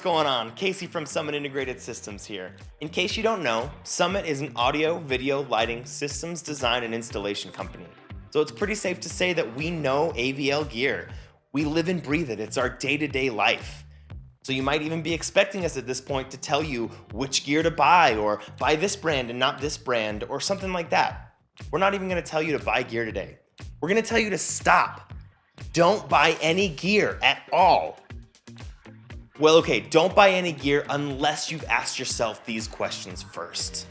going on? Casey from Summit Integrated Systems here. In case you don't know, Summit is an audio, video, lighting, systems design and installation company. So it's pretty safe to say that we know AVL gear. We live and breathe it. It's our day-to-day life. So you might even be expecting us at this point to tell you which gear to buy, or buy this brand and not this brand, or something like that. We're not even gonna tell you to buy gear today. We're gonna tell you to stop. Don't buy any gear at all. Well, okay, don't buy any gear unless you've asked yourself these questions first.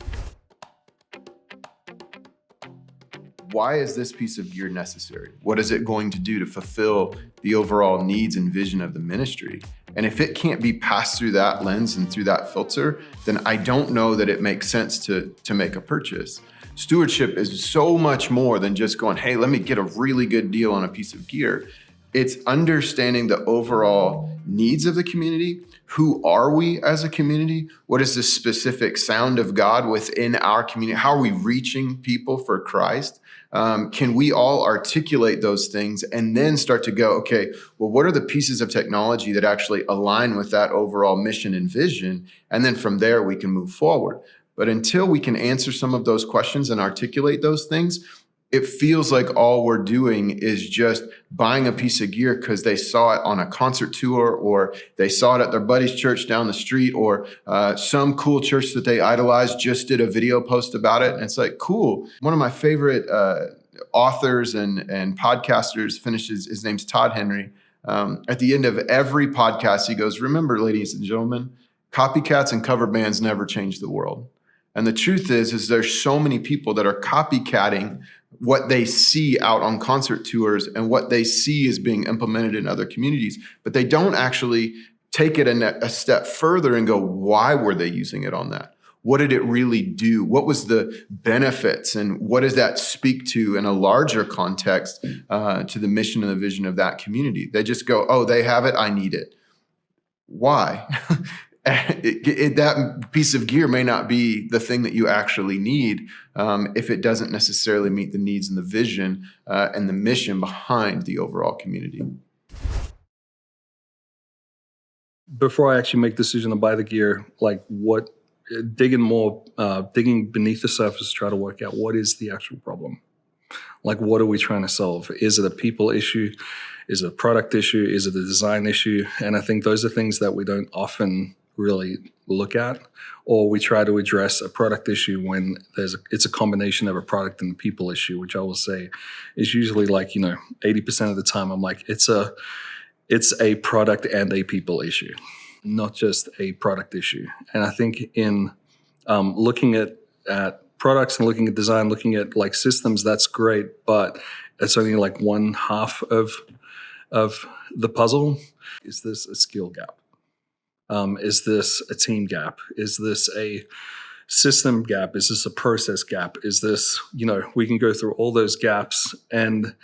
Why is this piece of gear necessary? What is it going to do to fulfill the overall needs and vision of the ministry? And if it can't be passed through that lens and through that filter, then I don't know that it makes sense to make a purchase. Stewardship is so much more than just going, hey, let me get a really good deal on a piece of gear. It's understanding the overall needs of the community. Who are we as a community? What is the specific sound of God within our community? How are we reaching people for Christ? Can we all articulate those things and then start to go, okay, well, what are the pieces of technology that actually align with that overall mission and vision? And then from there, we can move forward. But until we can answer some of those questions and articulate those things, it feels like all we're doing is just buying a piece of gear because they saw it on a concert tour, or they saw it at their buddy's church down the street, or some cool church that they idolize just did a video post about it. And it's like, cool. One of my favorite authors and podcasters finishes, his name's Todd Henry. At the end of every podcast, he goes, remember, ladies and gentlemen, copycats and cover bands never change the world. And the truth is there's so many people that are copycatting what they see out on concert tours and what they see is being implemented in other communities, but they don't actually take it a step further and go, why were they using it on that? What did it really do? What was the benefits? And what does that speak to in a larger context to the mission and the vision of that community? They just go, oh, they have it, I need it. Why? That piece of gear may not be the thing that you actually need if it doesn't necessarily meet the needs and the vision and the mission behind the overall community. Before I actually make the decision to buy the gear, digging beneath the surface to try to work out what is the actual problem. Like, what are we trying to solve? Is it a people issue? Is it a product issue? Is it a design issue? And I think those are things that we don't often really look at, or we try to address a product issue when it's a combination of a product and a people issue, which I will say is usually 80% of the time I'm like, it's a product and a people issue, not just a product issue. And I think in looking at products and looking at design, looking at systems, that's great, but it's only one half of the puzzle. Is this a skill gap? Is this a team gap? Is this a system gap? Is this a process gap? Is this, we can go through all those gaps, and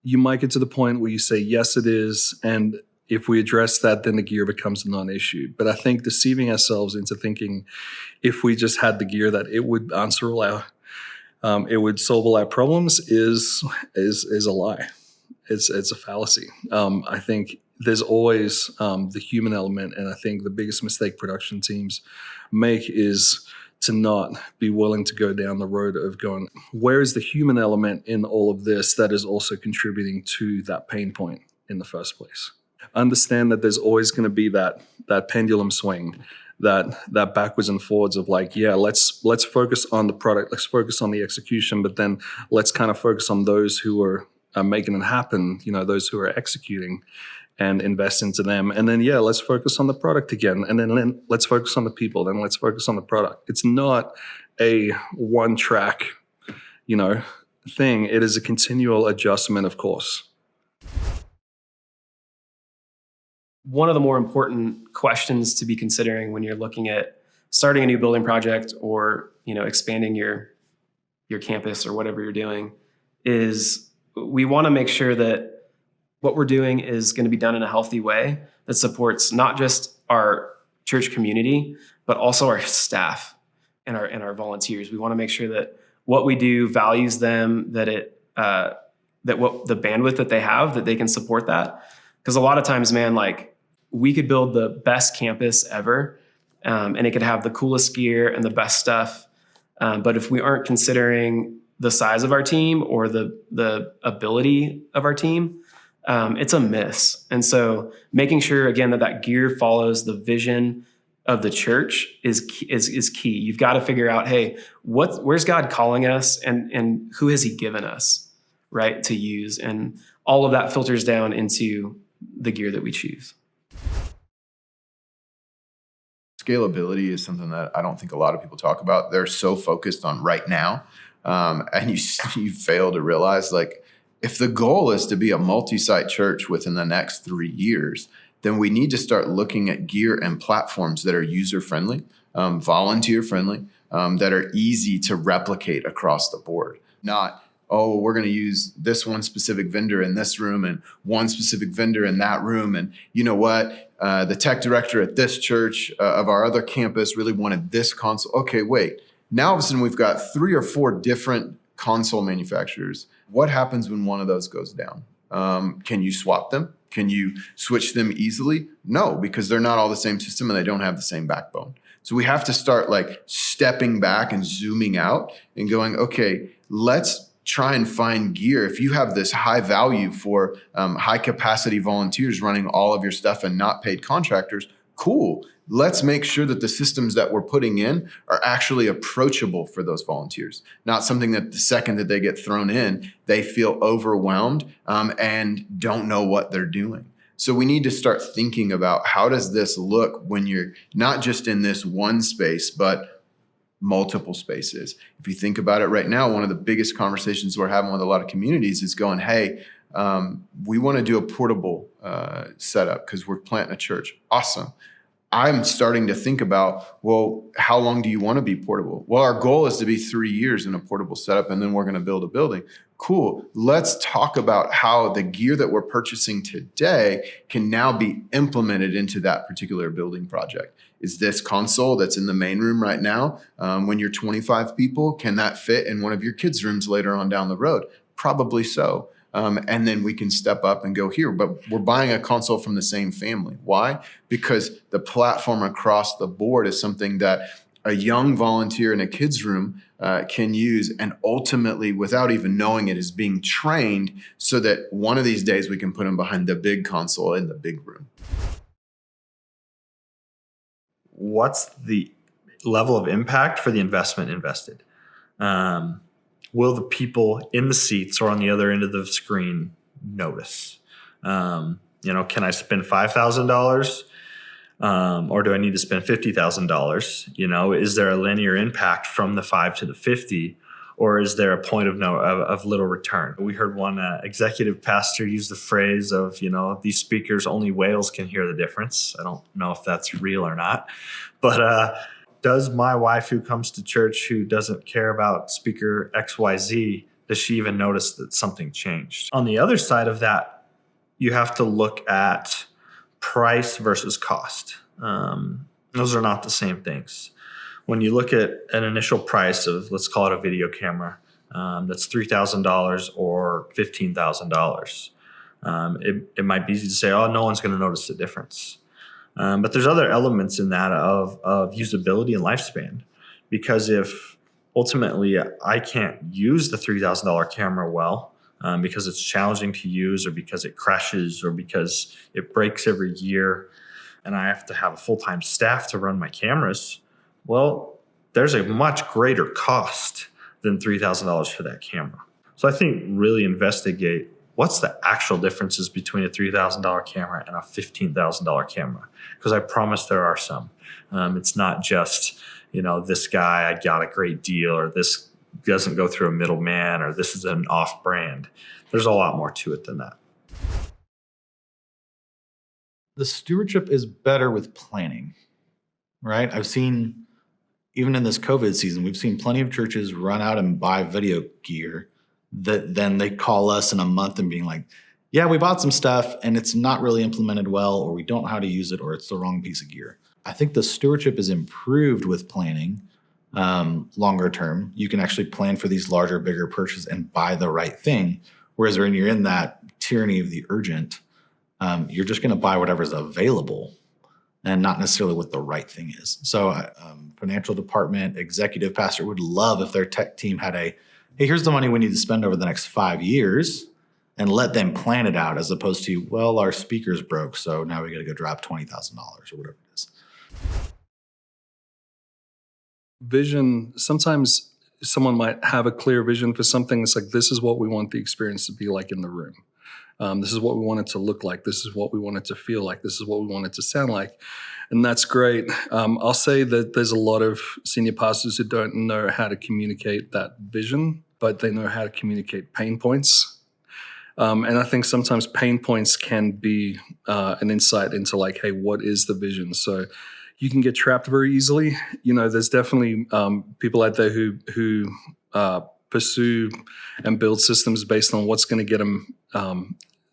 you might get to the point where you say, yes, it is. And if we address that, then the gear becomes a non-issue. But I think deceiving ourselves into thinking if we just had the gear that it would answer it would solve all our problems is a lie. It's a fallacy. I think there's always the human element, and I think the biggest mistake production teams make is to not be willing to go down the road of going, where is the human element in all of this that is also contributing to that pain point in the first place? Understand that there's always going to be that pendulum swing, that backwards and forwards of let's focus on the product, let's focus on the execution, but then let's kind of focus on those who are making it happen, those who are executing, and invest into them. And then, let's focus on the product again. And then let's focus on the people. Then let's focus on the product. It's not a one track, thing. It is a continual adjustment, of course. One of the more important questions to be considering when you're looking at starting a new building project or, expanding your campus or whatever you're doing is we want to make sure that what we're doing is going to be done in a healthy way that supports not just our church community, but also our staff and our volunteers. We want to make sure that what we do values them, that what the bandwidth that they have, that they can support that. Because a lot of times, man, we could build the best campus ever, and it could have the coolest gear and the best stuff. But if we aren't considering the size of our team or the ability of our team, it's a miss. And so making sure, again, that gear follows the vision of the church is key. You've got to figure out, hey, where's God calling us, and who has he given us, right, to use? And all of that filters down into the gear that we choose. Scalability is something that I don't think a lot of people talk about. They're so focused on right now. And you fail to realize, like, if the goal is to be a multi-site church within the next 3 years, then we need to start looking at gear and platforms that are user-friendly, volunteer-friendly, that are easy to replicate across the board. Not, oh, we're going to use this one specific vendor in this room and one specific vendor in that room. And you know what? The tech director at this church of our other campus really wanted this console. Okay, wait. Now all of a sudden we've got 3 or 4 different console manufacturers. What happens when one of those goes down? Can you swap them? Can you switch them easily? No, because they're not all the same system and they don't have the same backbone. So we have to start like stepping back and zooming out and going, okay, let's try and find gear. If you have this high value for high capacity volunteers running all of your stuff and not paid contractors, cool. Let's make sure that the systems that we're putting in are actually approachable for those volunteers, not something that the second that they get thrown in, they feel overwhelmed and don't know what they're doing. So we need to start thinking about, how does this look when you're not just in this one space, but multiple spaces. If you think about it right now, one of the biggest conversations we're having with a lot of communities is going, hey, we want to do a portable setup because we're planting a church. Awesome. I'm starting to think about, well, how long do you want to be portable? Well, our goal is to be 3 years in a portable setup, and then we're going to build a building. Cool. Let's talk about how the gear that we're purchasing today can now be implemented into that particular building project. Is this console that's in the main room right now, when you're 25 people, can that fit in one of your kids' rooms later on down the road? Probably so. And then we can step up and go here. But we're buying a console from the same family. Why? Because the platform across the board is something that a young volunteer in a kid's room can use, and ultimately, without even knowing it, is being trained so that one of these days we can put them behind the big console in the big room. What's the level of impact for the investment invested? Will the people in the seats or on the other end of the screen notice? Can I spend $5,000 or do I need to spend $50,000? Is there a linear impact from the 5 to the 50, or is there a point of little return? We heard one executive pastor use the phrase of, these speakers, only whales can hear the difference. I don't know if that's real or not, but does my wife, who comes to church, who doesn't care about speaker XYZ, does she even notice that something changed? On the other side of that, you have to look at price versus cost. Those are not the same things. When you look at an initial price of, let's call it a video camera, that's $3,000 or $15,000, it might be easy to say, oh, no one's going to notice the difference. But there's other elements in that of usability and lifespan, because if ultimately I can't use the $3,000 camera well because it's challenging to use, or because it crashes, or because it breaks every year, and I have to have a full-time staff to run my cameras, well, there's a much greater cost than $3,000 for that camera. So I think really investigate what's the actual differences between a $3,000 camera and a $15,000 camera? Because I promise there are some. It's not just, this guy, I got a great deal, or this doesn't go through a middleman, or this is an off-brand. There's a lot more to it than that. The stewardship is better with planning, right? I've seen, even in this COVID season, we've seen plenty of churches run out and buy video gear that then they call us in a month and being like, yeah, we bought some stuff and it's not really implemented well, or we don't know how to use it, or it's the wrong piece of gear. I think the stewardship is improved with planning longer term. You can actually plan for these larger, bigger purchases and buy the right thing. Whereas when you're in that tyranny of the urgent, You're just going to buy whatever's available and not necessarily what the right thing is. So financial department, executive pastor would love if their tech team had hey, here's the money we need to spend over the next 5 years, and let them plan it out, as opposed to, well, our speaker's broke, so now we got to go drop $20,000 or whatever it is. Vision, sometimes someone might have a clear vision for something. It's like, this is what we want the experience to be like in the room. This is what we want it to look like. This is what we want it to feel like. This is what we want it to sound like. And that's great. I'll say that there's a lot of senior pastors who don't know how to communicate that vision, but they know how to communicate pain points. And I think sometimes pain points can be an insight into like, hey, what is the vision? So you can get trapped very easily. There's definitely people out there who pursue and build systems based on what's going to get them,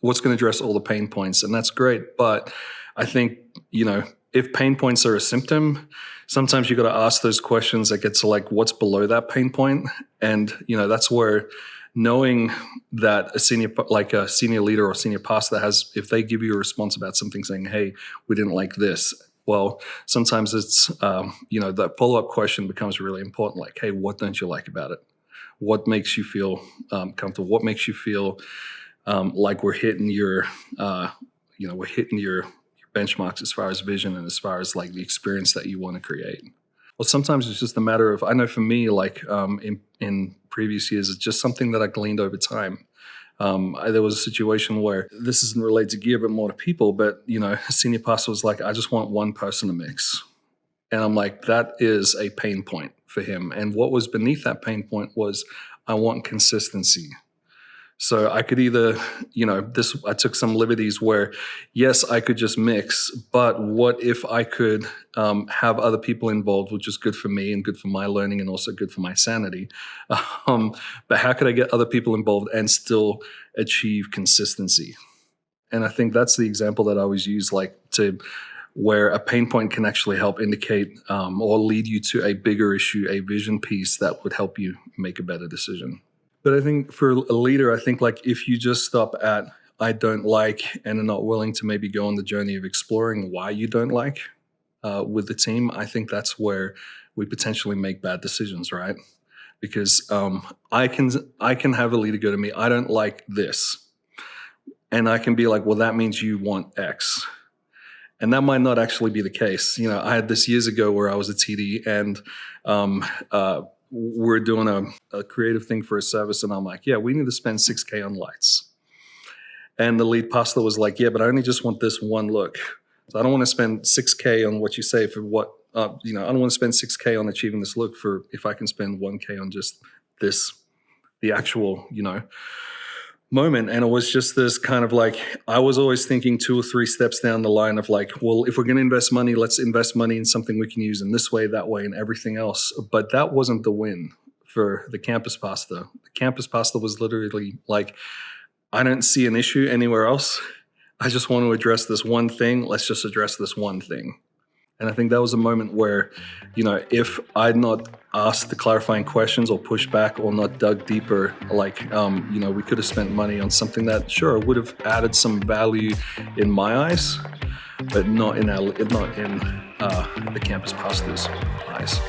what's going to address all the pain points. And that's great. But I think, if pain points are a symptom, sometimes you got to ask those questions that get to like, what's below that pain point? And, that's where knowing that a senior leader or senior pastor if they give you a response about something saying, hey, we didn't like this. Well, sometimes it's, that follow-up question becomes really important. Like, hey, what don't you like about it? What makes you feel comfortable? What makes you feel like we're hitting your benchmarks as far as vision and as far as like the experience that you want to create? Well, sometimes it's just a matter of, I know for me, like in previous years, it's just something that I gleaned over time. There was a situation where this isn't related to gear, but more to people. But, a senior pastor was like, I just want one person to mix. And I'm like, that is a pain point for him. And what was beneath that pain point was, I want consistency. So I could either, I took some liberties where, yes, I could just mix, but what if I could have other people involved, which is good for me and good for my learning and also good for my sanity. But how could I get other people involved and still achieve consistency? And I think that's the example that I always use, where a pain point can actually help indicate or lead you to a bigger issue, a vision piece that would help you make a better decision. But I think for a leader, if you just stop at, I don't like, and are not willing to maybe go on the journey of exploring why you don't like with the team, I think that's where we potentially make bad decisions, right? Because I can have a leader go to me, I don't like this. And I can be like, well, that means you want X. And that might not actually be the case. I had this years ago where I was a TD and we're doing a creative thing for a service. And I'm like, yeah, we need to spend $6,000 on lights. And the lead pastor was like, yeah, but I only just want this one look. So I don't want to spend $6,000 on what you say for what, I don't want to spend $6,000 on achieving this look for if I can spend $1,000 on just this, the actual, moment. And it was just this kind of like, I was always thinking 2 or 3 steps down the line of like, well, if we're going to invest money, let's invest money in something we can use in this way, that way, and everything else. But that wasn't the win for the campus pastor. The campus pastor was literally like, I don't see an issue anywhere else. I just want to address this one thing. Let's just address this one thing. And I think that was a moment where, if I'd not asked the clarifying questions or pushed back or not dug deeper, we could have spent money on something that, sure, would have added some value in my eyes, but not in the campus pastor's eyes.